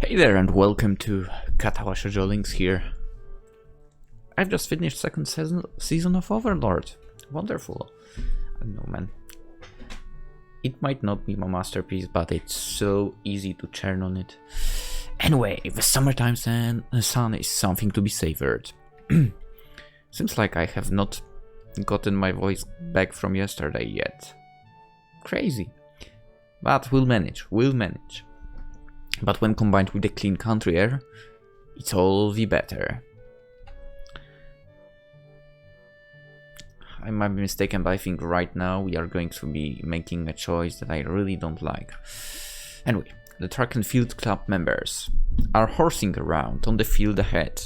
Hey there and welcome to Katawa Shoujo. Lynx here. I've just finished second season of Overlord. Wonderful. I don't know, man. It might not be my masterpiece, but it's so easy to churn on it. Anyway, the summertime sun is something to be savored. Seems like I have not gotten my voice back from yesterday yet. Crazy. But we'll manage. But when combined with the clean country air, it's all the better. I might be mistaken, but I think right now we are going to be making a choice that I really don't like. Anyway, the track and field club members are horsing around on the field ahead.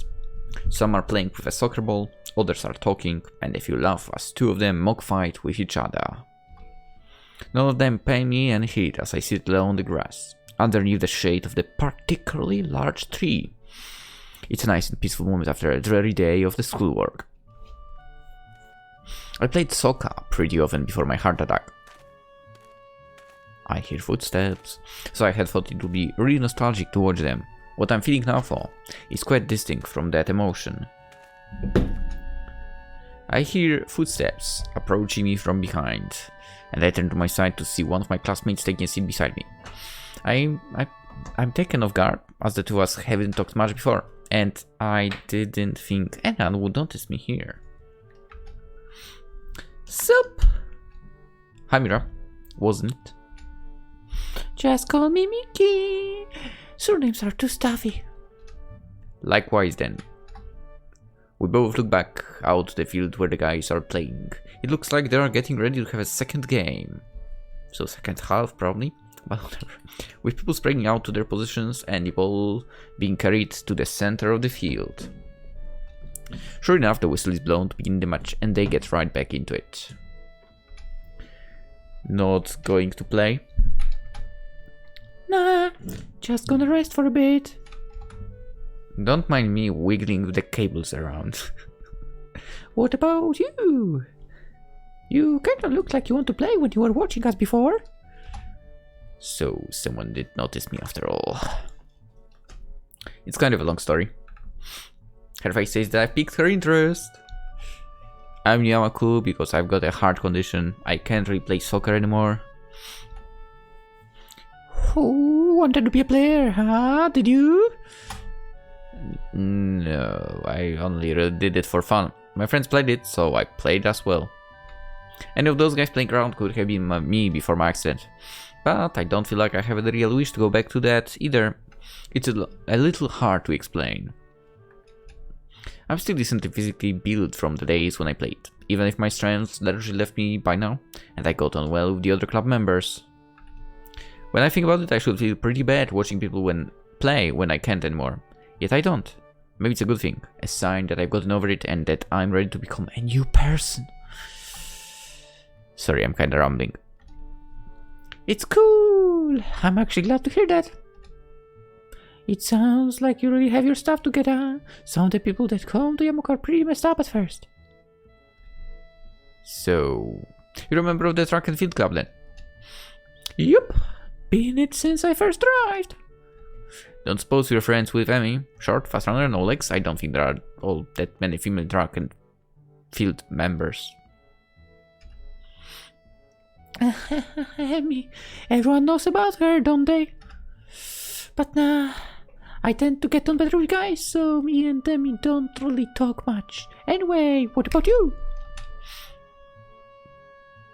Some are playing with a soccer ball, others are talking, and if you laugh as two of them mock fight with each other. None of them pay me any heed as I sit low on the grass, underneath the shade of the particularly large tree. It's a nice and peaceful moment after a dreary day of the schoolwork. I played soccer pretty often before my heart attack. I hear footsteps, so I had thought it would be really nostalgic to watch them. What I'm feeling now for is quite distinct from that emotion. I hear footsteps approaching me from behind, and I turn to my side to see one of my classmates taking a seat beside me. I'm taken off guard, as the two of us haven't talked much before, and I didn't think anyone would notice me here. Sup? Hi Mira, wasn't it? Just call me Mickey. Surnames are too stuffy. Likewise then. We both look back out the field where the guys are playing. It looks like they are getting ready to have a second game. So second half probably, but whatever. With people spreading out to their positions and the ball being carried to the center of the field. Sure enough, the whistle is blown to begin the match and they get right back into it. Not going to play? Nah, just gonna rest for a bit. Don't mind me wiggling with the cables around. What about you? You kinda look like you want to play when you were watching us before. So someone did notice me after all. It's kind of a long story. Her face says that I piqued her interest. I'm Yamaku because I've got a heart condition. I can't really play soccer anymore. Who wanted to be a player, huh? Did you? No, I only really did it for fun. My friends played it, so I played as well. Any of those guys playing around could have been me before my accident. But I don't feel like I have a real wish to go back to that either. It's a little hard to explain. I'm still decently physically built from the days when I played, even if my strength largely left me by now, and I got on well with the other club members. When I think about it, I should feel pretty bad watching people play when I can't anymore. Yet I don't. Maybe it's a good thing, a sign that I've gotten over it and that I'm ready to become a new person. Sorry, I'm kinda rambling. It's cool. I'm actually glad to hear that. It sounds like you really have your stuff together. Some of the people that come to Yamaku are pretty messed up at first. So, you're a member of the track and field club then? Yup. Been it since I first arrived. Don't suppose you're friends with Emmy? Short, fast runner, no legs? I don't think there are all that many female track and field members. Emmy. Everyone knows about her, don't they? But nah, I tend to get on better with guys, so me and Emmy don't really talk much. Anyway, what about you?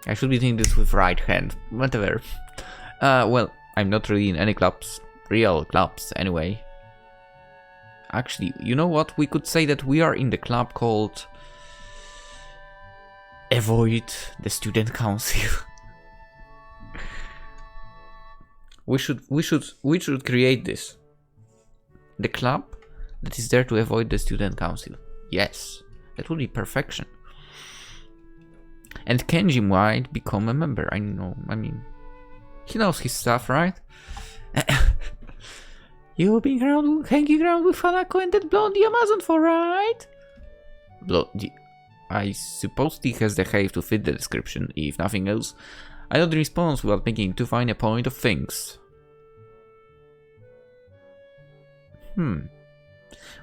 I should be doing this with right hand, whatever. Well, I'm not really in any clubs, real clubs anyway. Actually, you know what? We could say that we are in the club called Avoid the Student Council. We should create this. The club that is there to avoid the student council. Yes, that would be perfection. And Kenji might become a member. I know, I mean, he knows his stuff, right? You've been hanging around with Hanako and that blondie Amazon for, right? I suppose he has the height to fit the description, if nothing else. I know the response without making too fine a point of things.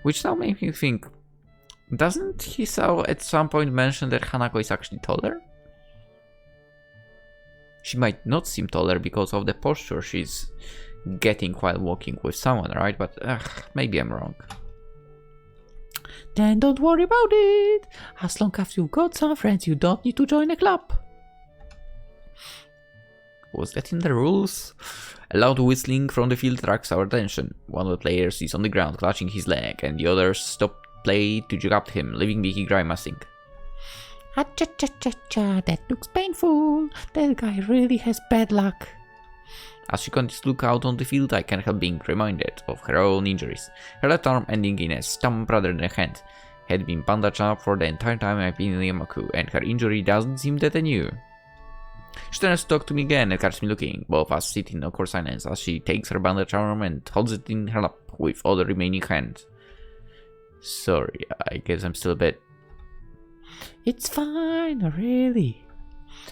Which now makes me think, doesn't Hisao at some point mention that Hanako is actually taller? She might not seem taller because of the posture she's getting while walking with someone, right? But maybe I'm wrong. Then don't worry about it. As long as you've got some friends, you don't need to join a club. Was that in the rules? A loud whistling from the field attracts our attention. One of the players is on the ground clutching his leg, and the others stop play to jog up to him, leaving Mickey grimacing. Cha-cha-cha-cha, that looks painful. That guy really has bad luck. As she continues to look out on the field, I can't help being reminded of her own injuries. Her left arm, ending in a stump rather than a hand, had been bandaged up for the entire time I've been in Yamaku, and her injury doesn't seem that new. She turns to talk to me again and catches me looking. Both of us sit in awkward silence as she takes her bandaged arm and holds it in her lap with all the remaining hand. Sorry, I guess I'm still a bit... It's fine, really.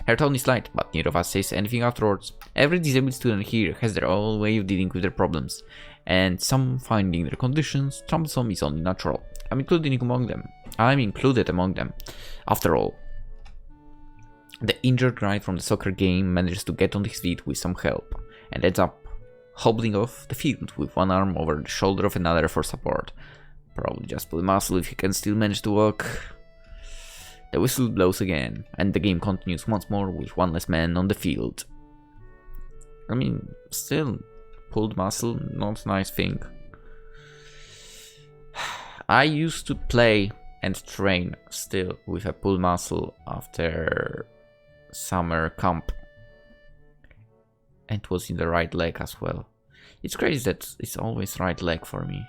Her tone is light, but neither of us says anything afterwards. Every disabled student here has their own way of dealing with their problems, and some finding their conditions troublesome is only natural. I'm included among them. After all, the injured guy from the soccer game manages to get on his feet with some help, and ends up hobbling off the field with one arm over the shoulder of another for support. Probably just pull a muscle if he can still manage to walk. The whistle blows again, and the game continues once more with one less man on the field. I mean, still, pulled muscle, not a nice thing. I used to play and train still with a pulled muscle after summer camp. And it was in the right leg as well. It's crazy that it's always right leg for me.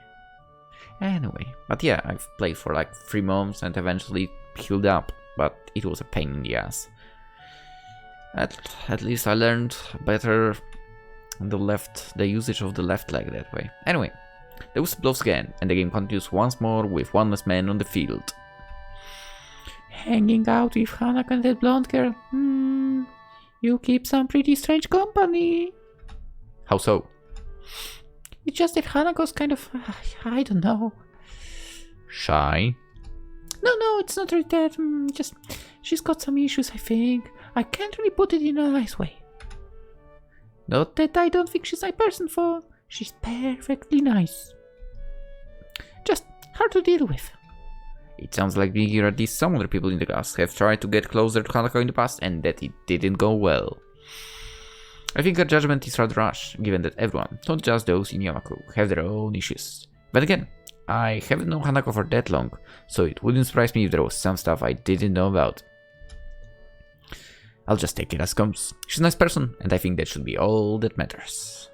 Anyway, but yeah, I've played for like 3 months and eventually healed up, but it was a pain in the ass. At least I learned better the usage of the left leg that way. Anyway, the whistle blows again, and the game continues once more with one less man on the field. Hanging out with Hanako and that blonde girl. You keep some pretty strange company. How so? It's just that Hanako's kind of, I don't know. Shy? No, it's not really that. Just, she's got some issues, I think. I can't really put it in a nice way. Not that I don't think she's my person for. She's perfectly nice. Just hard to deal with. It sounds like Biggie or at least some other people in the class have tried to get closer to Hanako in the past and that it didn't go well. I think her judgment is rather harsh, given that everyone, not just those in Yamaku, have their own issues. But again, I haven't known Hanako for that long, so it wouldn't surprise me if there was some stuff I didn't know about. I'll just take it as comes. She's a nice person, and I think that should be all that matters.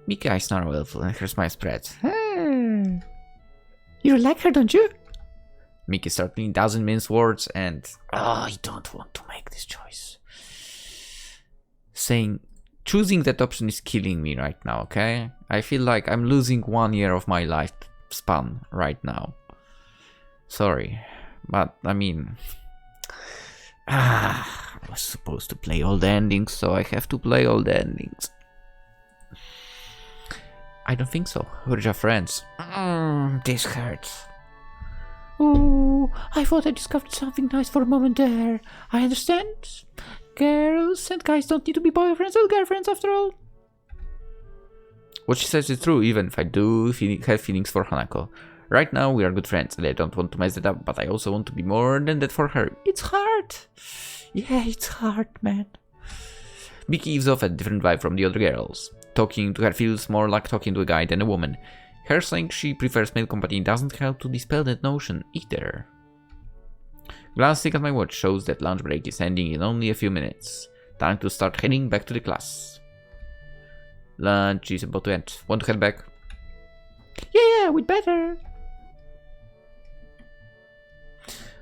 Miki eyes snarl willful and her smile spreads. You like her, don't you? Miki certainly doesn't mince words and... I don't want to make this choice. Choosing that option is killing me right now, okay? I feel like I'm losing 1 year of my life span right now. Sorry, but I mean... I was supposed to play all the endings, so I have to play all the endings. I don't think so. We're just friends. This hurts. Ooh, I thought I discovered something nice for a moment there. I understand. Girls and guys don't need to be boyfriends or girlfriends after all. What she says is true, even if I do have feelings for Hanako. Right now we are good friends and I don't want to mess that up, but I also want to be more than that for her. It's hard. Yeah, it's hard, man. Miki gives off a different vibe from the other girls. Talking to her feels more like talking to a guy than a woman. Her saying she prefers male company doesn't help to dispel that notion either. Glancing at my watch shows that lunch break is ending in only a few minutes. Time to start heading back to the class. Lunch is about to end. Want to head back? Yeah, we'd better.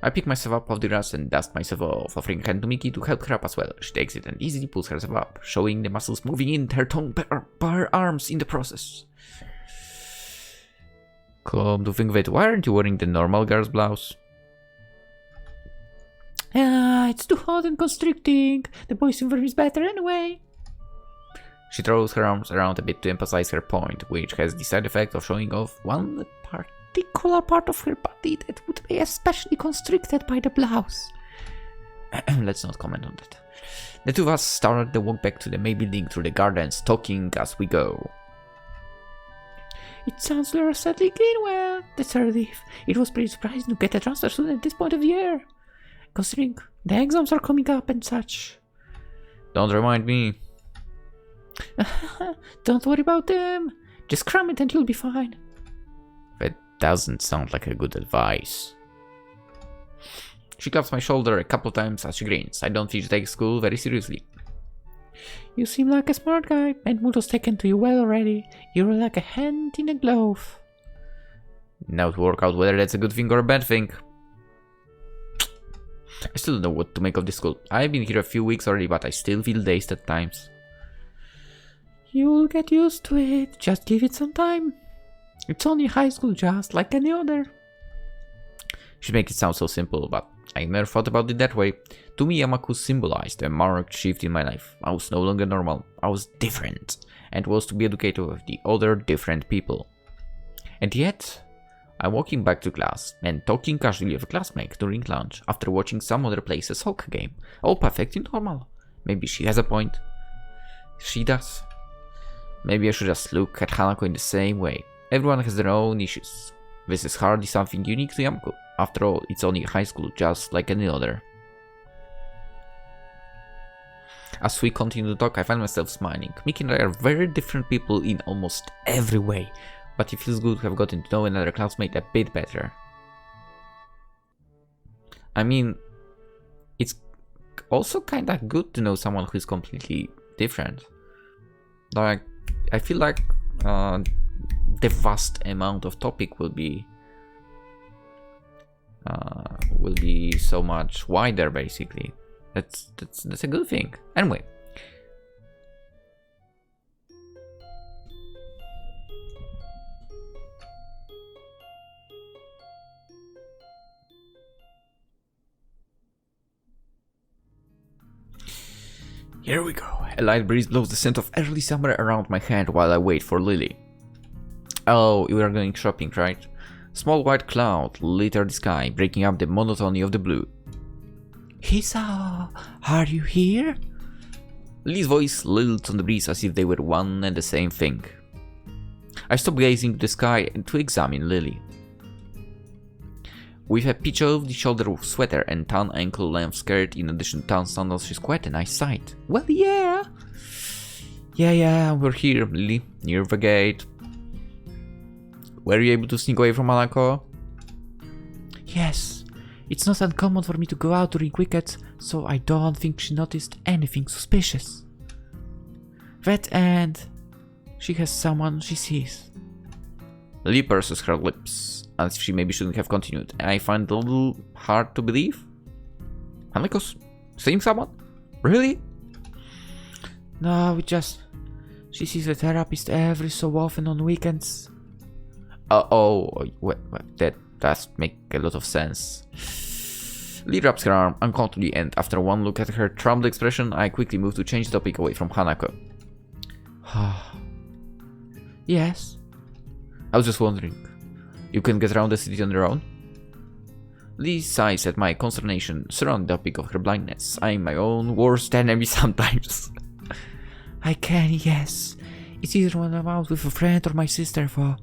I pick myself up off the grass and dust myself off, offering a hand to Miki to help her up as well. She takes it and easily pulls herself up, showing the muscles moving in her tongue by her arms in the process. Come to think of it, why aren't you wearing the normal girl's blouse? It's too hot and constricting. The boys' uniform is better anyway. She throws her arms around a bit to emphasize her point, which has the side effect of showing off one particular part of her body that would be especially constricted by the blouse. Let's not comment on that. The two of us started the walk back to the main building through the gardens, talking as we go. It sounds you're settling in well. That's a relief. It was pretty surprising to get a transfer student at this point of the year, considering the exams are coming up and such. Don't remind me. Don't worry about them. Just cram it and you'll be fine. That doesn't sound like a good advice. She claps my shoulder a couple times as she grins. I don't think she takes school very seriously. You seem like a smart guy, and mood was taken to you well already. You're like a hand in a glove. Now to work out whether that's a good thing or a bad thing. I still don't know what to make of this school. I've been here a few weeks already, but I still feel dazed at times. You'll get used to it. Just give it some time. It's only high school, just like any other. She makes it sound so simple, but I never thought about it that way. To me, Yamaku symbolized a marked shift in my life. I was no longer normal. I was different, and was to be educated with the other different people. And yet, I'm walking back to class and talking casually with a classmate during lunch after watching some other place's soccer game. All perfectly normal. Maybe she has a point. She does. Maybe I should just look at Hanako in the same way. Everyone has their own issues. This is hardly something unique to Yamaku. After all, it's only high school, just like any other. As we continue to talk, I find myself smiling. Miki and I are very different people in almost every way, but it feels good to have gotten to know another classmate a bit better. I mean, it's also kinda good to know someone who is completely different. Like, I feel like the vast amount of topic will be so much wider, basically. That's a good thing. Anyway. Here we go. A light breeze blows the scent of early summer around my hand while I wait for Lily. Oh, we are going shopping, right? Small white cloud litter the sky, breaking up the monotony of the blue. Hisao, are you here? Lily's voice lilts on the breeze as if they were one and the same thing. I stop gazing at the sky to examine Lily. With a peach over-the-shoulder sweater and tan ankle-length skirt in addition to tan sandals, she's quite a nice sight. Well, yeah. Yeah, we're here, Lily, near the gate. Were you able to sneak away from Hanako? Yes. It's not uncommon for me to go out during weekends, so I don't think she noticed anything suspicious. That and she has someone she sees. Lily purses her lips, as if she maybe shouldn't have continued. I find it a little hard to believe. Hanako's seeing someone? Really? No, she sees a therapist every so often on weekends. That does make a lot of sense. Lee wraps her arm uncomfortably, and after one look at her troubled expression, I quickly move to change the topic away from Hanako. Yes? I was just wondering, you can get around the city on your own? Lee sighs at my consternation surrounding the topic of her blindness. I'm my own worst enemy sometimes. I can, yes. It's either when I'm out with a friend or my sister for...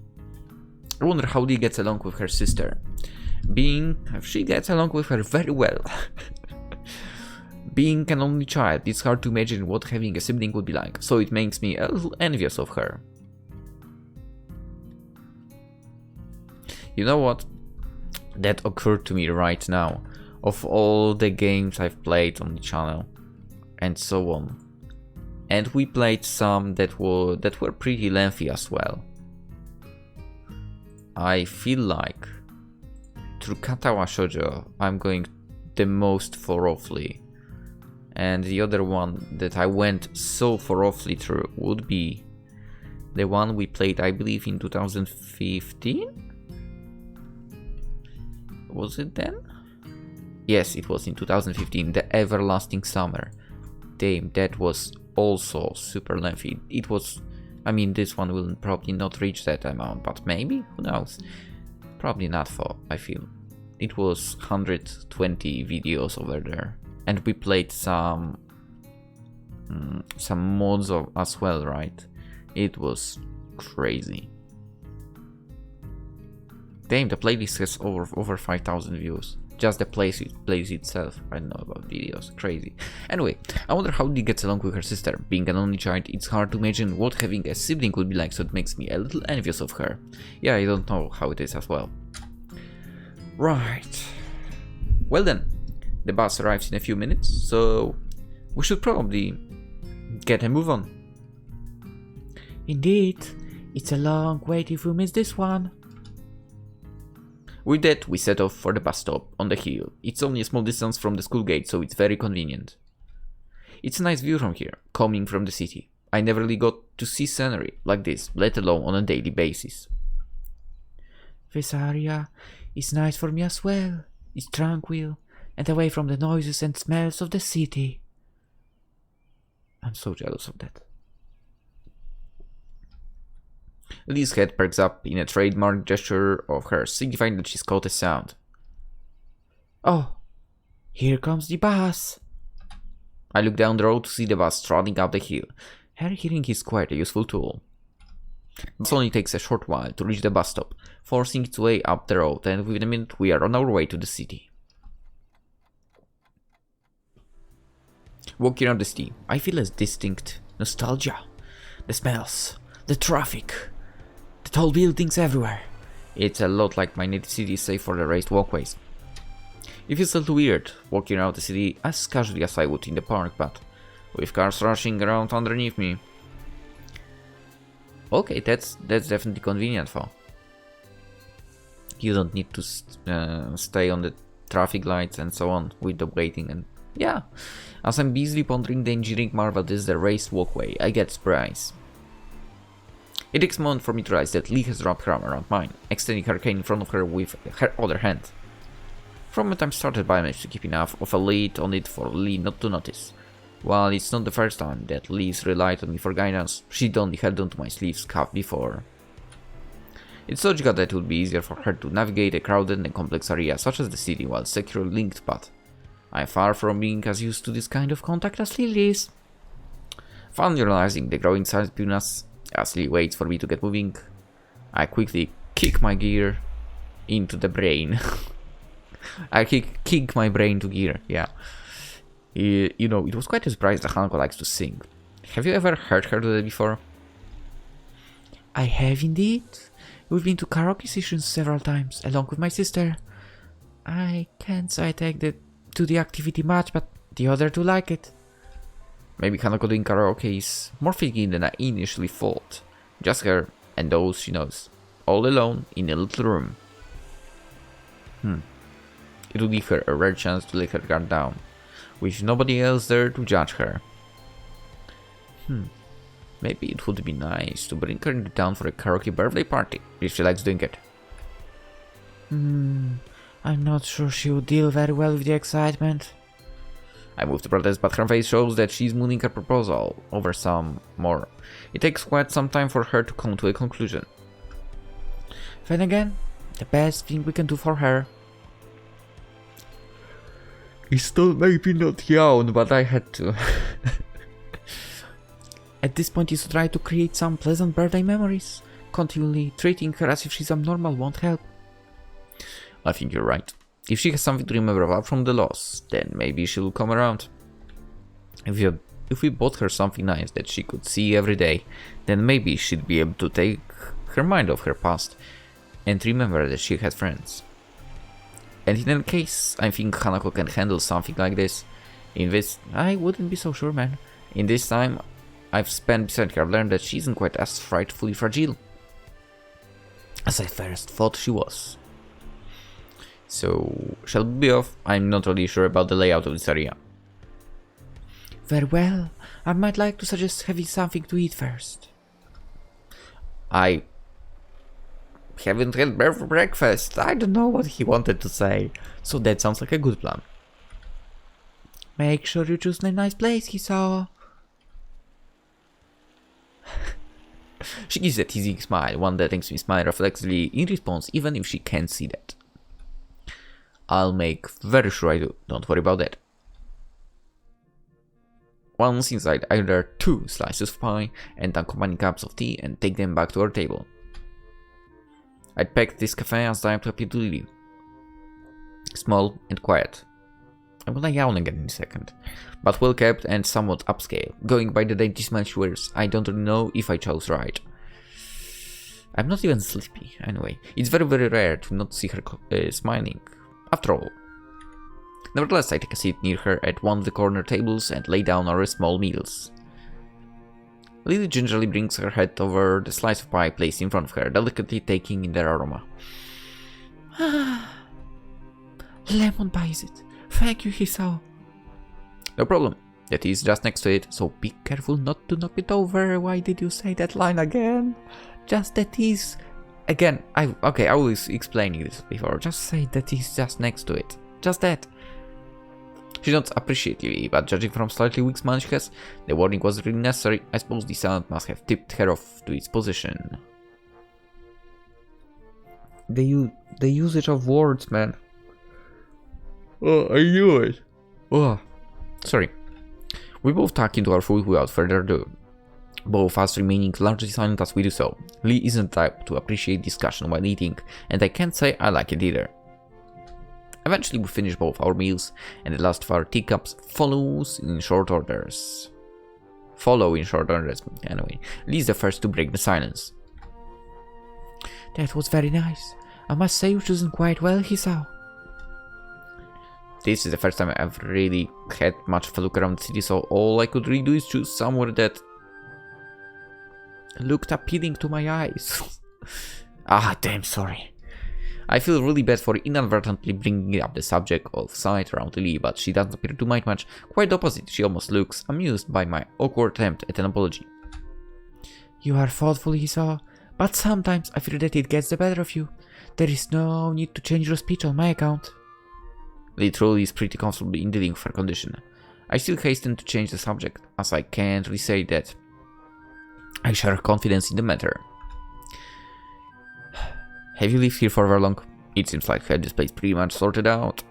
I wonder how Lee gets along with her sister. She gets along with her very well. Being an only child, it's hard to imagine what having a sibling would be like, so it makes me a little envious of her. You know what? That occurred to me right now. Of all the games I've played on the channel, and so on. And we played some that were pretty lengthy as well. I feel like through Katawa Shoujo I'm going the most thoroughly, and the other one that I went so thoroughly through would be the one we played, I believe, in 2015? Was it then? Yes, it was in 2015, the Everlasting Summer. damn, that was also super lengthy. It was, I mean, this one will probably not reach that amount, but maybe, who knows? Probably not for, I feel. It was 120 videos over there, and we played some mods as well, right? It was crazy. Damn, the playlist has over 5,000 views. Just the place itself. I don't know about videos. Crazy. Anyway, I wonder how Dee gets along with her sister. Being an only child, it's hard to imagine what having a sibling would be like, so it makes me a little envious of her. Yeah, I don't know how it is as well. Right. Well then, the bus arrives in a few minutes, so we should probably get a move on. Indeed, it's a long wait if we miss this one. With that, we set off for the bus stop on the hill. It's only a small distance from the school gate, so it's very convenient. It's a nice view from here, coming from the city. I never really got to see scenery like this, let alone on a daily basis. This area is nice for me as well. It's tranquil and away from the noises and smells of the city. I'm so jealous of that. Lee's head perks up in a trademark gesture of hers, signifying that she's caught a sound. Oh, here comes the bus. I look down the road to see the bus trotting up the hill. Her hearing is quite a useful tool. It only takes a short while to reach the bus stop, forcing its way up the road, and within a minute we are on our way to the city. Walking around the city, I feel a distinct nostalgia. The smells, the traffic, the tall buildings everywhere. It's a lot like my native city, save for the raised walkways. It feels a little weird walking around the city as casually as I would in the park, but with cars rushing around underneath me. Okay, that's definitely convenient for. You don't need to stay on the traffic lights and so on with the waiting, and yeah. As I'm busily pondering the engineering marvel that is the raised walkway, I get surprised. It takes a moment for me to realize that Lee has wrapped her arm around mine, extending her cane in front of her with her other hand. From the time started by, I managed to keep enough of a lead on it for Lee not to notice. While it's not the first time that Lee's relied on me for guidance, she'd only held onto my sleeve's cuff before. It's logical that it would be easier for her to navigate a crowded and complex area such as the city while securely linked, but I'm far from being as used to this kind of contact as Lee is. Finally realizing the growing silence between us, as Lee waits for me to get moving, I quickly kick my gear into the brain. I kick my brain to gear, yeah. You know, it was quite a surprise that Hanako likes to sing. Have you ever heard her do that before? I have indeed. We've been to karaoke sessions several times, along with my sister. I can't say I take to the activity much, but the other two like it. Maybe Hanako doing karaoke is more fitting than I initially thought. Just her and those she knows, all alone in a little room. It would give her a rare chance to let her guard down, with nobody else there to judge her. Maybe it would be nice to bring her into town for a karaoke birthday party, if she likes doing it. I'm not sure she would deal very well with the excitement. I move to protest, but her face shows that she's mooning her proposal over some more. It takes quite some time for her to come to a conclusion. Then again, the best thing we can do for her is still maybe not yawn, but I had to. At this point is to try to create some pleasant birthday memories. Continually treating her as if she's abnormal won't help. I think you're right. If she has something to remember apart from the loss, then maybe she'll come around. If we bought her something nice that she could see every day, then maybe she'd be able to take her mind off her past and remember that she had friends. And in that case, I think Hanako can handle something like this. In this, I wouldn't be so sure, man. In this time I've spent beside her, I've learned that she isn't quite as frightfully fragile as I first thought she was. So, shall we be off? I'm not really sure about the layout of this area. Very well. I might like to suggest having something to eat first. I haven't had breakfast. I don't know what he wanted to say. So that sounds like a good plan. Make sure you choose a nice place, Hisao. She gives a teasing smile, one that makes me smile reflexively in response, even if she can't see that. I'll make very sure I do, don't worry about that. Once inside, I order 2 slices of pie and accompanying cups of tea and take them back to our table. I'd packed this cafe as time to appear to Lily. Small and quiet. I'm gonna yawn again in a second, but well kept and somewhat upscale. Going by the dainty smile she wears, I don't really know if I chose right. I'm not even sleepy, anyway. It's very rare to not see her smiling, after all. Nevertheless, I take a seat near her at one of the corner tables and lay down our small meals. Lily gingerly brings her head over the slice of pie placed in front of her, delicately taking in their aroma. Lemon pie is it? Thank you, Hisao. No problem. That is just next to it, so be careful not to knock it over. Why did you say that line again? Just that is... Again, I was explaining this before. Just say that is just next to it. Just that. She nods appreciatively, but judging from slightly weak smile she has, the warning was really necessary. I suppose the sound must have tipped her off to its position. The usage of words, man. Oh, I knew it. Oh, sorry. We both tuck into our food without further ado, both us remaining largely silent as we do so. Lee isn't the type to appreciate discussion while eating, and I can't say I like it either. Eventually we finish both our meals, and the last of our teacups follows in short orders. Anyway. Lee is the first to break the silence. That was very nice. I must say you've chosen quite well, Hisao. This is the first time I've really had much of a look around the city, so all I could really do is choose somewhere that looked appealing to my eyes. Damn sorry. I feel really bad for inadvertently bringing up the subject of sight around Lily, but she doesn't appear to mind much. Quite the opposite, she almost looks amused by my awkward attempt at an apology. You are thoughtful, Hisao, but sometimes I fear that it gets the better of you. There is no need to change your speech on my account. Lily truly is pretty comfortable in dealing with her condition. I still hasten to change the subject, as I can't really say that I share confidence in the matter. Have you lived here for very long? It seems like you had this place pretty much sorted out.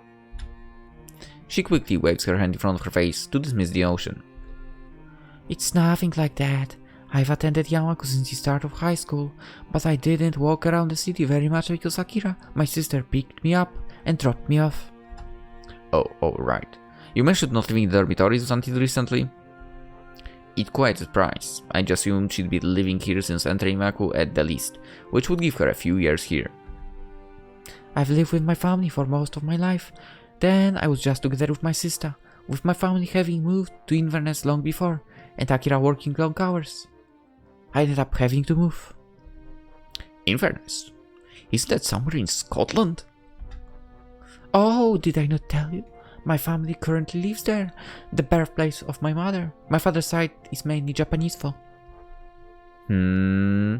She quickly waves her hand in front of her face to dismiss the notion. It's nothing like that. I've attended Yamaku since the start of high school, but I didn't walk around the city very much because Akira, my sister, picked me up and dropped me off. Oh, right. You mentioned not living in the dormitories until recently? It's quite a surprise. I just assumed she'd be living here since entering Yamaku at the least, which would give her a few years here. I've lived with my family for most of my life. Then I was just together with my sister, with my family having moved to Inverness long before, and Akira working long hours. I ended up having to move. Inverness? Isn't that somewhere in Scotland? Oh, did I not tell you? My family currently lives there, the birthplace of my mother. My father's side is mainly Japanese folk. The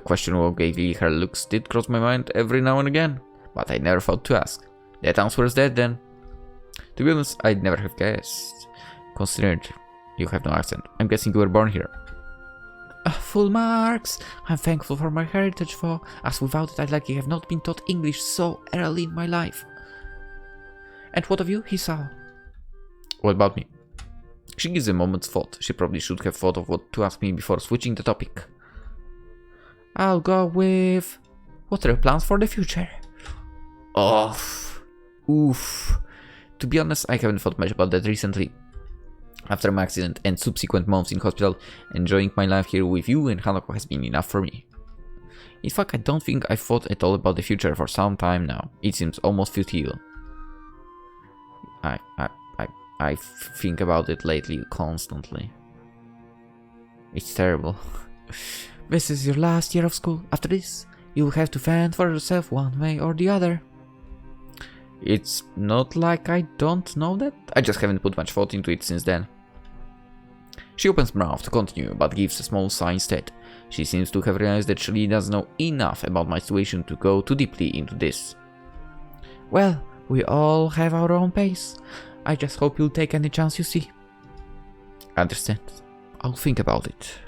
question what gave Lily her looks did cross my mind every now and again, but I never thought to ask. That answer is that then. To be honest, I'd never have guessed. Considering you have no accent, I'm guessing you were born here. Full marks! I'm thankful for my heritage, for as without it I'd likely have not been taught English so early in my life. And what of you, Hisao? What about me? She gives a moment's thought. She probably should have thought of what to ask me before switching the topic. I'll go with... What are your plans for the future? Oof. To be honest, I haven't thought much about that recently. After my accident and subsequent months in hospital, enjoying my life here with you and Hanako has been enough for me. In fact, I don't think I've thought at all about the future for some time now. It seems almost futile. I think about it lately constantly. It's terrible. This is your last year of school. After this, you will have to fend for yourself one way or the other. It's not like I don't know that. I just haven't put much thought into it since then. She opens her mouth to continue, but gives a small sigh instead. She seems to have realized that she doesn't know enough about my situation to go too deeply into this. Well, we all have our own pace. I just hope you'll take any chance you see. I understand. I'll think about it.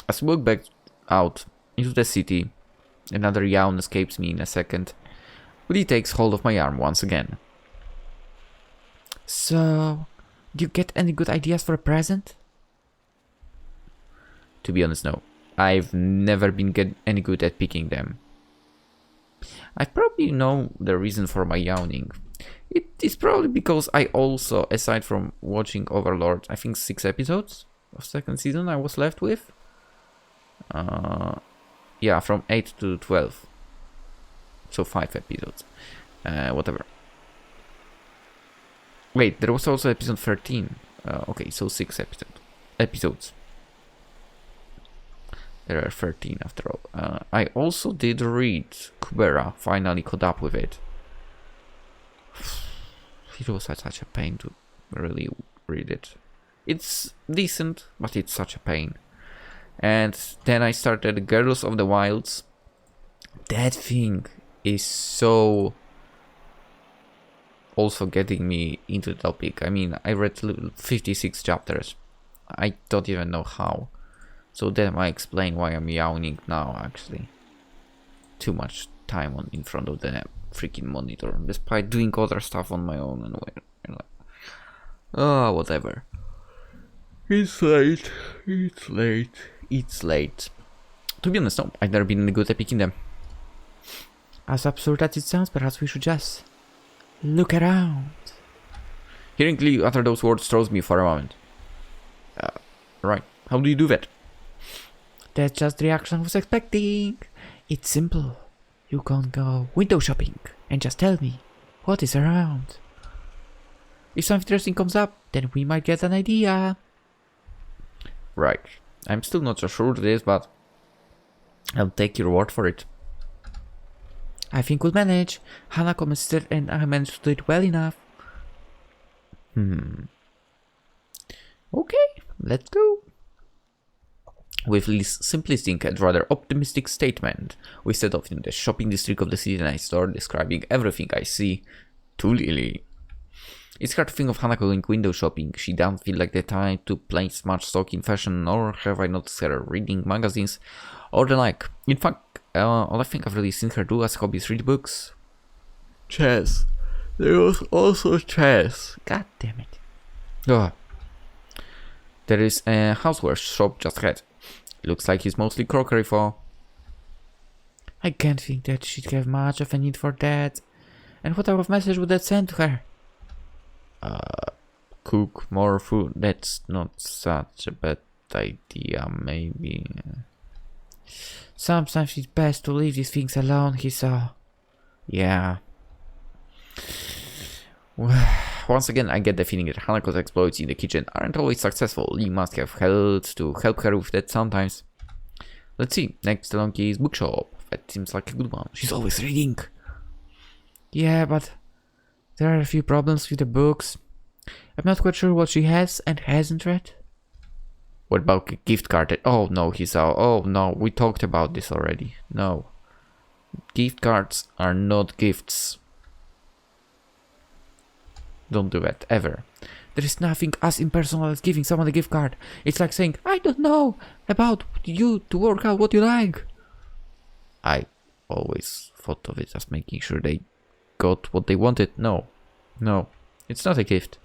As we walk back out into the city, another yawn escapes me in a second. Woody takes hold of my arm once again. So, do you get any good ideas for a present? To be honest, no. I've never been any good at picking them. I probably know the reason for my yawning. It is probably because I also, aside from watching Overlord, I think 6 episodes of second season I was left with. Yeah, from 8 to 12. So 5 episodes. Whatever. Wait, there was also episode 13. Okay, so 6 episodes. There are 13 after all. I also did read Kubera, finally caught up with it. It was such a pain to really read it. It's decent, but it's such a pain. And then I started Girls of the Wilds. That thing is so also getting me into the topic. I mean, I read 56 chapters. I don't even know how. So that might explain why I'm yawning now, actually. Too much time in front of the freaking monitor, despite doing other stuff on my own and whatever. It's late. It's late. To be honest, no, I've never been any good at picking them. As absurd as it sounds, perhaps we should just look around. Hearing Lee utter those words throws me for a moment. Right, how do you do that? That's just the reaction I was expecting. It's simple. You can go window shopping and just tell me what is around. If something interesting comes up, then we might get an idea. Right. I'm still not so sure of this, but I'll take your word for it. I think we'll manage. Hanako, my sister, and I managed to do it well enough. Okay, let's go. With this simplistic and rather optimistic statement, we set off in the shopping district of the city and I start describing everything I see to Lily. It's hard to think of Hanako going window shopping. She doesn't feel like the type to place much stock in fashion, nor have I noticed her reading magazines or the like. In fact, all I think I've really seen her do as hobby is read books. Chess. There was also chess. God damn it. Oh. There is a houseware shop just ahead. Looks like it's mostly crockery for. I can't think that she'd have much of a need for that. And what type of message would that send to her? Cook more food. That's not such a bad idea, maybe. Sometimes it's best to leave these things alone, Hisao. Yeah. Once again, I get the feeling that Hanako's exploits in the kitchen aren't always successful. Lee must have helped to help her with that sometimes. Let's see, next along is bookshop. That seems like a good one. She's always reading. Yeah, but there are a few problems with the books. I'm not quite sure what she has and hasn't read. What about a gift card? Oh no, Hisao. Oh no, we talked about this already. No. Gift cards are not gifts. Don't do that, ever. There is nothing as impersonal as giving someone a gift card. It's like saying, I don't know about you to work out what you like. I always thought of it as making sure they got what they wanted. No, it's not a gift.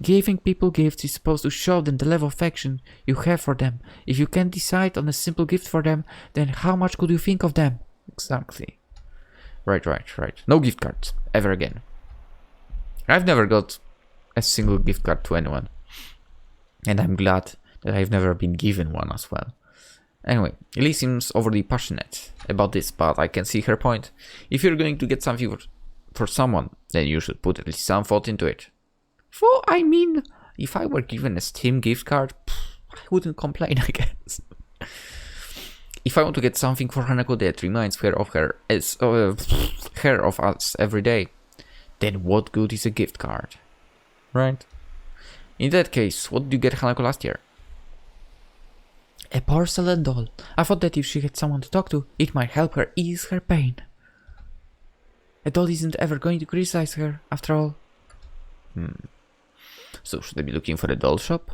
Giving people gifts is supposed to show them the level of affection you have for them. If you can't decide on a simple gift for them, then how much could you think of them? Exactly. Right. No gift cards, ever again. I've never got a single gift card to anyone. And I'm glad that I've never been given one as well. Anyway, Ellie seems overly passionate about this, but I can see her point. If you're going to get something for someone, then you should put at least some thought into it. I mean, if I were given a Steam gift card, I wouldn't complain, I guess. If I want to get something for Hanako that reminds her of us every day, then what good is a gift card? Right? In that case, what did you get Hanako last year? A porcelain doll. I thought that if she had someone to talk to, it might help her ease her pain. A doll isn't ever going to criticize her, after all. So should I be looking for a doll shop?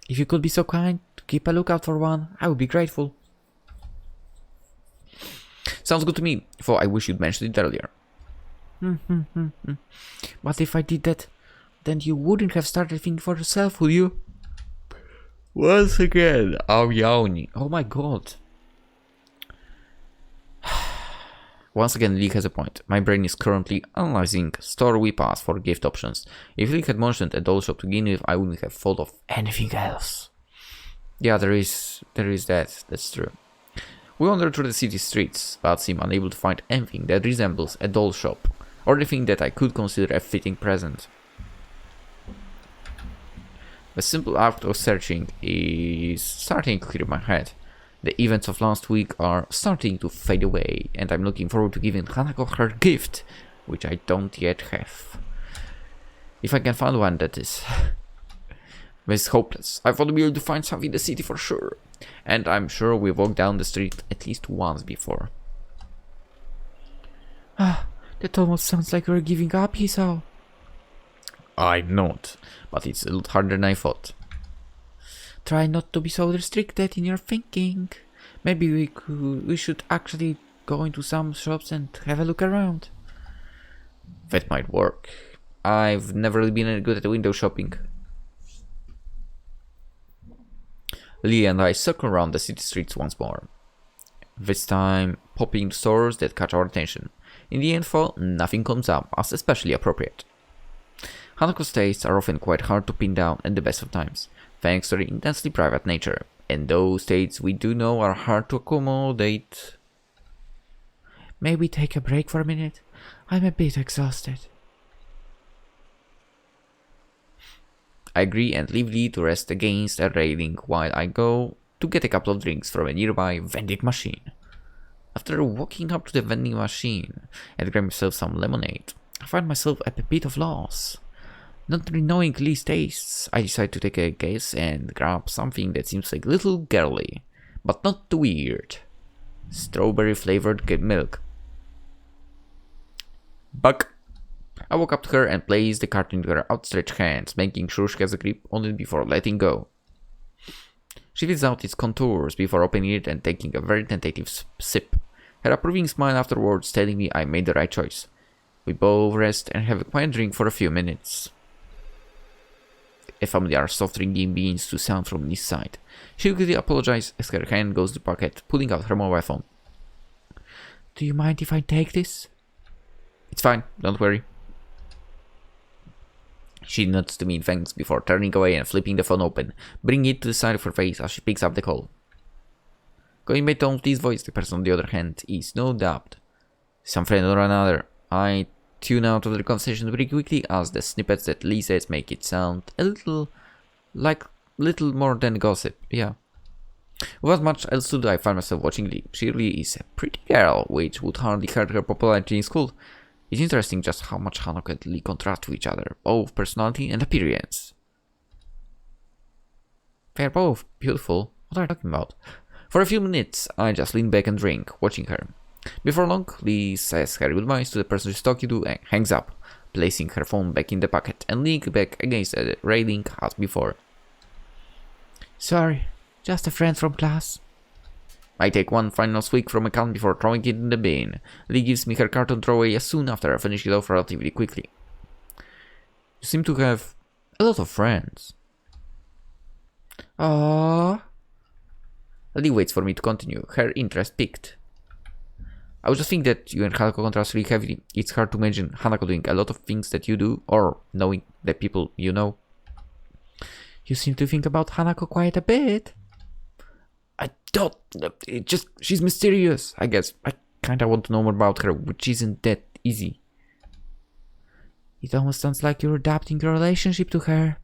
If you could be so kind to keep a lookout for one, I would be grateful. Sounds good to me, though I wish you'd mentioned it earlier. But if I did that, then you wouldn't have started thinking for yourself, would you? Once again, I'm yawning. Oh my god. Once again, Lee has a point. My brain is currently analyzing store we pass for gift options. If Lee had mentioned a doll shop to begin with, I wouldn't have thought of anything else. Yeah, there is that. That's true. We wander through the city streets, but seem unable to find anything that resembles a doll shop, or anything that I could consider a fitting present. The simple act of searching is starting to clear my head. The events of last week are starting to fade away, and I'm looking forward to giving Hanako her gift, which I don't yet have. If I can find one, that is. This is hopeless. I thought we'd be able to find something in the city for sure, and I'm sure we've walked down the street at least once before. That almost sounds like you're giving up, Hisao. I'm not, but it's a lot harder than I thought. Try not to be so restricted in your thinking. Maybe we should actually go into some shops and have a look around. That might work. I've never really been any good at window shopping. Lee and I circle around the city streets once more. This time, popping into stores that catch our attention. In the info, nothing comes up as especially appropriate. Hanako's tastes are often quite hard to pin down at the best of times, thanks to their intensely private nature, and those tastes we do know are hard to accommodate. Maybe take a break for a minute. I'm a bit exhausted. I agree and leave Lee to rest against a railing while I go to get a couple of drinks from a nearby vending machine. After walking up to the vending machine and grab myself some lemonade, I find myself at a bit of loss. Not really knowing Lee's tastes, I decide to take a guess and grab something that seems like a little girly, but not too weird. Strawberry flavored milk. Buck! I walk up to her and place the carton into her outstretched hands, making sure she has a grip on it before letting go. She fills out its contours before opening it and taking a very tentative sip, her approving smile afterwards telling me I made the right choice. We both rest and have a quiet drink for a few minutes. A familiar soft ringing begins to sound from Lee's side. She quickly apologizes as her hand goes to the pocket, pulling out her mobile phone. Do you mind if I take this? It's fine, don't worry. She nods to me in thanks before turning away and flipping the phone open, bringing it to the side of her face as she picks up the call. Going by tone of Lee's voice, the person on the other hand is no doubt some friend or another. I tune out of the conversation pretty quickly as the snippets that Lee says make it sound a little more than gossip, yeah. Without much else to do, I find myself watching Lee. She really is a pretty girl, which would hardly hurt her popularity in school. It's interesting just how much Hanako and Lee contrast to each other, both personality and appearance. They're both beautiful. What are you talking about? For a few minutes, I just lean back and drink, watching her. Before long, Lee says her goodbyes to the person she's talking to and hangs up, placing her phone back in the pocket and leaning back against the railing as before. Sorry, just a friend from class. I take one final swig from a can before throwing it in the bin. Lee gives me her carton throwaway as soon after I finish it off relatively quickly. You seem to have a lot of friends. Aww. Lee waits for me to continue, her interest piqued. I was just thinking that you and Hanako contrast really heavily. It's hard to imagine Hanako doing a lot of things that you do, or knowing the people you know. You seem to think about Hanako quite a bit. I don't. She's mysterious, I guess. I kinda want to know more about her, which isn't that easy. It almost sounds like you're adapting your relationship to her.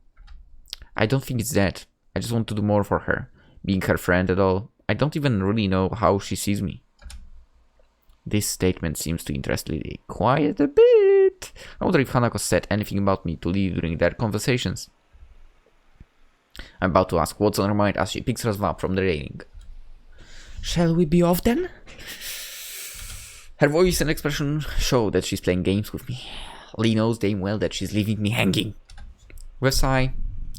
I don't think it's that. I just want to do more for her. Being her friend at all. I don't even really know how she sees me. This statement seems to interest Lee quite a bit. I wonder if Hanako said anything about me to Lee during their conversations. I'm about to ask what's on her mind as she picks herself up from the railing. Shall we be off then? Her voice and expression show that she's playing games with me. Lee knows damn well that she's leaving me hanging. With a sigh,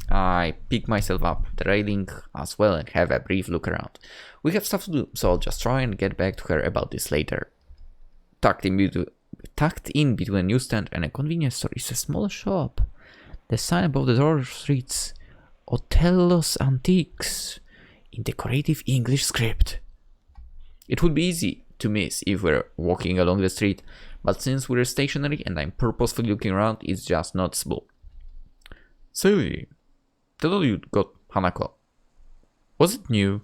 I pick myself up the railing as well and have a brief look around. We have stuff to do, so I'll just try and get back to her about this later. Tucked in between a newsstand and a convenience store is a small shop. The sign above the door reads Otello's Antiques in decorative English script. It would be easy to miss if we're walking along the street, but since we're stationary and I'm purposefully looking around, it's just noticeable. Silly, the doll you got, Hanako. Was it new?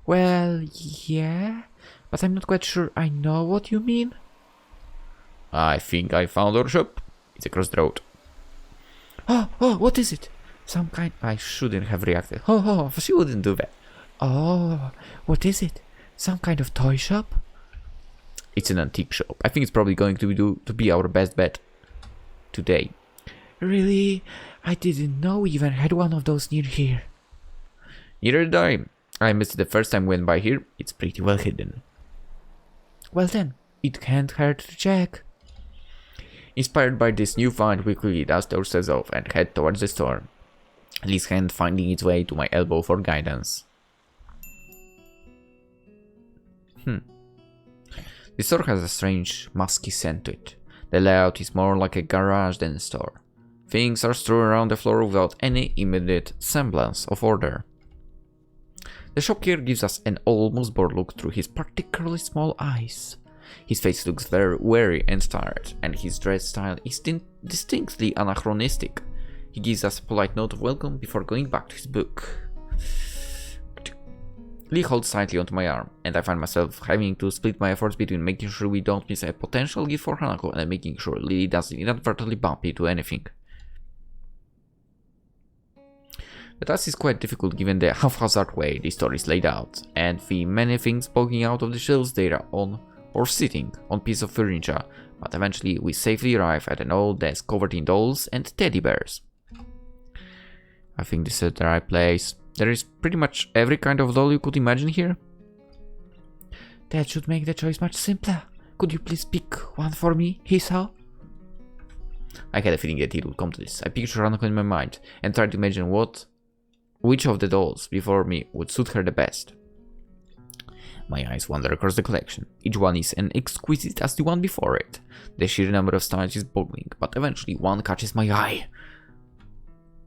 Well, yeah, but I'm not quite sure I know what you mean. I think I found our shop. It's across the road. Oh, what is it? Some kind... I shouldn't have reacted. Oh, she wouldn't do that. Oh, what is it? Some kind of toy shop? It's an antique shop. I think it's probably going to be our best bet today. Really? I didn't know we even had one of those near here. Neither did I. I missed it the first time I went by here. It's pretty well hidden. Well then, it can't hurt to check. Inspired by this new find, we quickly dust ourselves off and head towards the store. Lee's hand finding its way to my elbow for guidance. The store has a strange, musky scent to it. The layout is more like a garage than a store. Things are strewn around the floor without any immediate semblance of order. The shopkeeper gives us an almost bored look through his particularly small eyes. His face looks very weary and tired, and his dress style is distinctly anachronistic. He gives us a polite note of welcome before going back to his book. Lee holds tightly onto my arm, and I find myself having to split my efforts between making sure we don't miss a potential gift for Hanako and making sure Lily doesn't inadvertently bump into anything. The task is quite difficult given the haphazard way the store is laid out, and the many things poking out of the shelves they are on or sitting on pieces of furniture, but eventually we safely arrive at an old desk covered in dolls and teddy bears. I think this is the right place. There is pretty much every kind of doll you could imagine here. That should make the choice much simpler. Could you please pick one for me, Hisao? I had a feeling that it would come to this. I pictured Hanako in my mind and tried to imagine which of the dolls before me would suit her the best. My eyes wander across the collection. Each one is as exquisite as the one before it. The sheer number of styles is boggling, but eventually one catches my eye.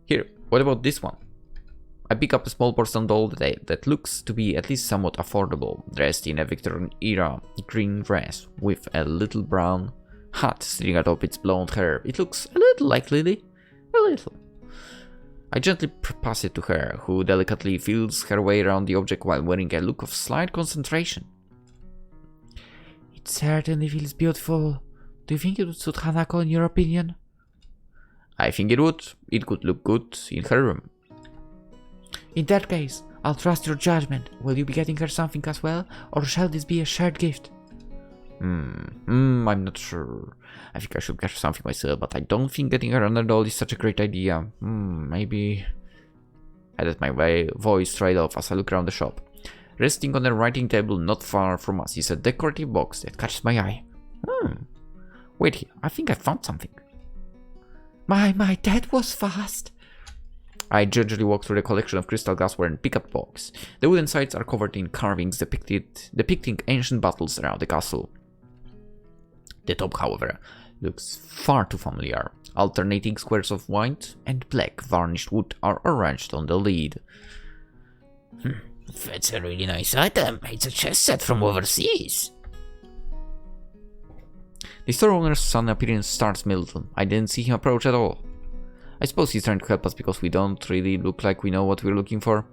Here, what about this one? I pick up a small porcelain doll that looks to be at least somewhat affordable, dressed in a Victorian-era green dress with a little brown hat sitting atop its blonde hair. It looks a little like Lily. A little. I gently pass it to her, who delicately feels her way around the object while wearing a look of slight concentration. It certainly feels beautiful. Do you think it would suit Hanako in your opinion? I think it would. It could look good in her room. In that case, I'll trust your judgment. Will you be getting her something as well, or shall this be a shared gift? I'm not sure. I think I should get her something myself, but I don't think getting her another doll is such a great idea. Maybe... I let my voice trail off as I look around the shop. Resting on a writing table not far from us is a decorative box that catches my eye. Wait here, I think I found something. My, that was fast. I gingerly walk through the collection of crystal glassware and pick up the box. The wooden sides are covered in carvings depicting ancient battles around the castle. The top, however, looks far too familiar. Alternating squares of white and black varnished wood are arranged on the lid. That's a really nice item. It's a chess set from overseas. The store owner's sudden appearance starts me a little. I didn't see him approach at all. I suppose he's trying to help us because we don't really look like we know what we're looking for.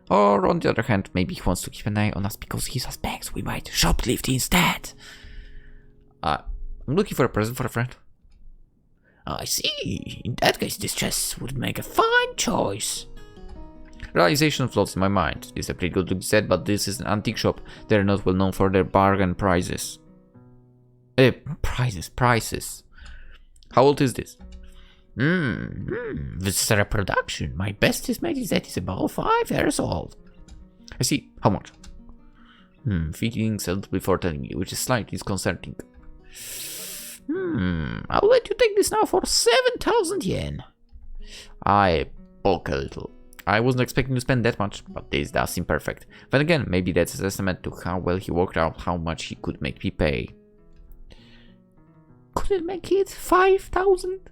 Or on the other hand, maybe he wants to keep an eye on us because he suspects we might shoplift instead. I'm looking for a present for a friend. I see. In that case, this chest would make a fine choice. Realization floats in my mind. This is a pretty good looking set, but this is an antique shop. They're not well known for their bargain prices. Prices. How old is this? This is a reproduction. My best estimate is that it's about 5 years old. I see. How much? Thinking settled before telling you, which is slightly disconcerting. I'll let you take this now for 7,000 yen. I balk a little. I wasn't expecting to spend that much, but this does seem perfect. Then again, maybe that's a testament to how well he worked out how much he could make me pay. Couldn't make it 5,000?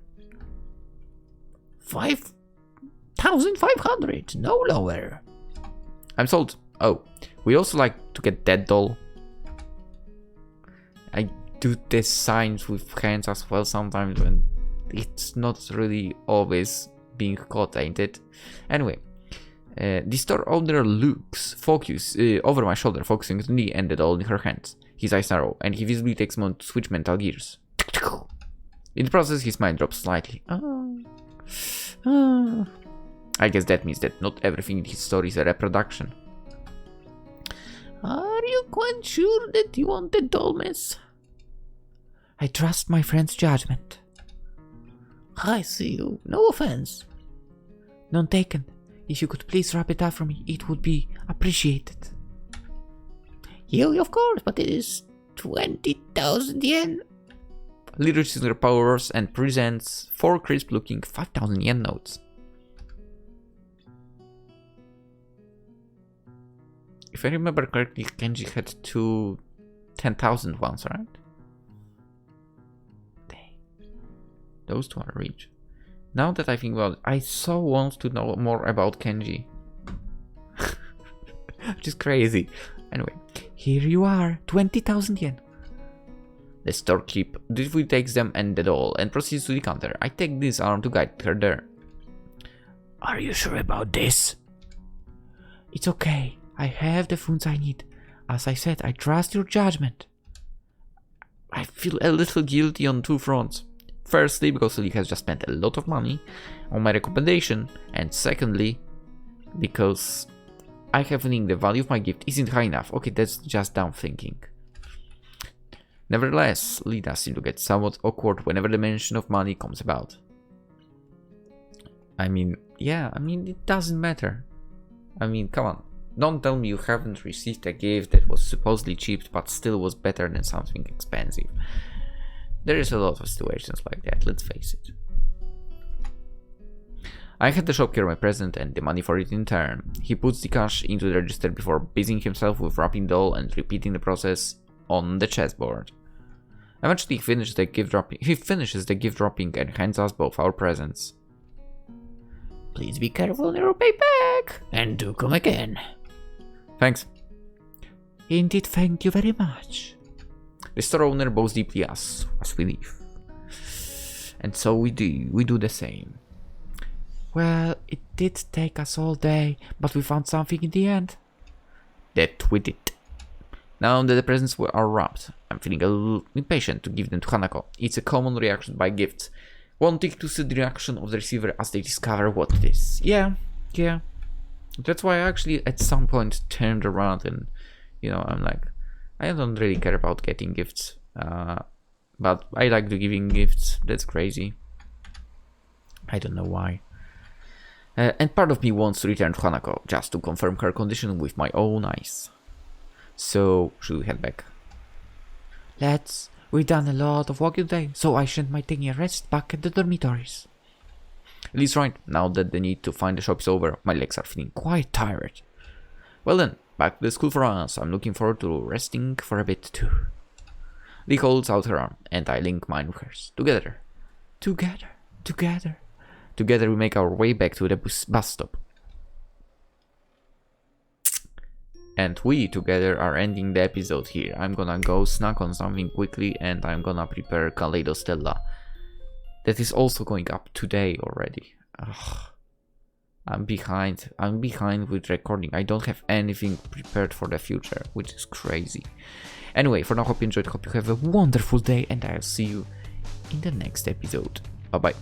5,500, no lower. I'm sold. Oh, we also like to get that doll. I do this signs with hands as well sometimes when it's not really always being caught, ain't it? Anyway, the store owner looks over my shoulder, focusing on me and the doll in her hands. His eyes narrow, and he visibly takes a moment to switch mental gears. In the process, his mind drops slightly. I guess that means that not everything in his story is a reproduction. Are you quite sure that you want the doll, miss? I trust my friend's judgment. I see you. No offense. None taken. If you could please wrap it up for me, it would be appreciated. Yeah, of course, but it is 20,000 yen. Little sister powers and presents 4 crisp-looking 5,000 yen notes. If I remember correctly, Kenji had 2 10,000 ones, right? Dang. Those 2 are rich. Now that I think about it, I so want to know more about Kenji. Which is crazy. Anyway, here you are, 20,000 yen. The storekeeper dutifully takes them and the doll and proceeds to the counter. I take this arm to guide her there. Are you sure about this? It's okay. I have the funds I need. As I said, I trust your judgment. I feel a little guilty on 2 fronts. Firstly, because Lee has just spent a lot of money on my recommendation, and secondly, because I have a feeling the value of my gift isn't high enough. Okay, that's just dumb thinking. Nevertheless, Lee does seem to get somewhat awkward whenever the mention of money comes about. I mean, it doesn't matter. I mean, come on. Don't tell me you haven't received a gift that was supposedly cheap but still was better than something expensive. There is a lot of situations like that, let's face it. I had the shop carry my present and the money for it in turn. He puts the cash into the register before busying himself with wrapping doll and repeating the process on the chessboard. Eventually he finishes the gift wrapping and hands us both our presents. Please be careful on your way back, and do come again. Thanks. Indeed, thank you very much. The store owner bows deeply as we leave. And so we do the same. Well, it did take us all day, but we found something in the end. That we did. Now that the presents are wrapped, I'm feeling a little impatient to give them to Hanako. It's a common reaction by gifts, wanting to see the reaction of the receiver as they discover what it is. Yeah. That's why I actually at some point turned around and, I'm like, I don't really care about getting gifts, but I like the giving gifts. That's crazy. I don't know why. And part of me wants to return to Hanako just to confirm her condition with my own eyes. So, should we head back? We've done a lot of walking today, so I shouldn't mind taking a rest back at the dormitories. Lee's right. Now that the need to find the shop is over, my legs are feeling quite tired. Well then, back to the school for us. I'm looking forward to resting for a bit too. Lee holds out her arm, and I link mine with hers. Together we make our way back to the bus stop. And we together are ending the episode here. I'm gonna go snack on something quickly and I'm gonna prepare Kaleido Stella. That is also going up today already. Ugh. I'm behind with recording. I don't have anything prepared for the future, which is crazy. Anyway, for now, hope you enjoyed. Hope you have a wonderful day and I'll see you in the next episode. Bye bye.